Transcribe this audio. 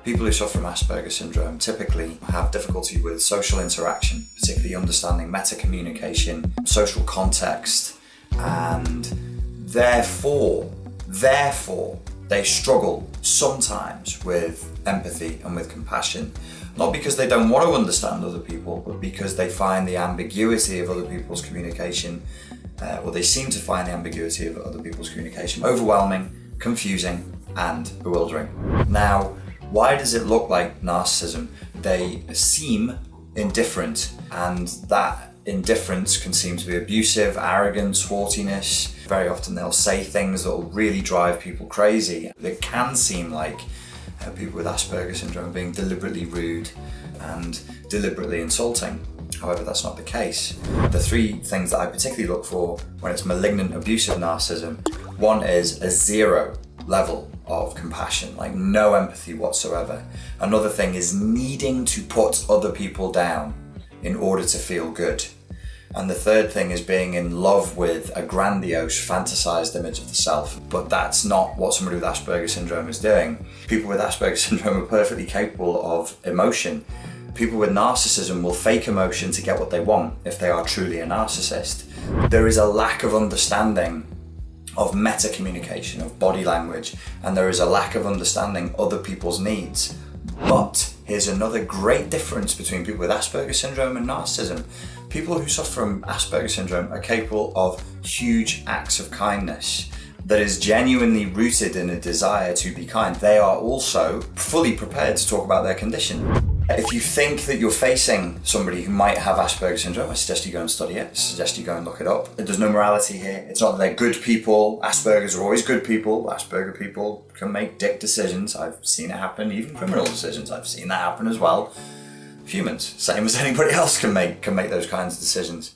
People who suffer from Asperger syndrome typically have difficulty with social interaction, particularly understanding meta-communication, social context, and therefore, they struggle sometimes with empathy and with compassion. Not because they don't want to understand other people, but because they find the ambiguity of other people's communication, or they seem to find the ambiguity of other people's communication overwhelming, confusing, and bewildering. Now, why does it look like narcissism? They seem indifferent, and that indifference can seem to be abusive, arrogance, haughtiness. Very often they'll say things that will really drive people crazy. It can seem like people with Asperger syndrome being deliberately rude and deliberately insulting. However, that's not the case. The three things that I particularly look for when it's malignant abusive narcissism: one is a zero level of compassion, like no empathy whatsoever. Another thing is needing to put other people down in order to feel good. And the third thing is being in love with a grandiose, fantasized image of the self. But that's not what somebody with Asperger syndrome is doing. People with Asperger syndrome are perfectly capable of emotion. People with narcissism will fake emotion to get what they want if they are truly a narcissist. There is a lack of understanding of meta-communication, of body language, and there is a lack of understanding other people's needs. But here's another great difference between people with Asperger syndrome and narcissism. People who suffer from Asperger syndrome are capable of huge acts of kindness that is genuinely rooted in a desire to be kind. They are also fully prepared to talk about their condition. If you think that you're facing somebody who might have Asperger syndrome, I suggest you go and study it. I suggest you go and look it up. There's no morality here. It's not that they're good people. Aspergers are always good people. Asperger people can make dick decisions. I've seen it happen, even criminal decisions. I've seen that happen as well. Humans, same as anybody else, can make those kinds of decisions.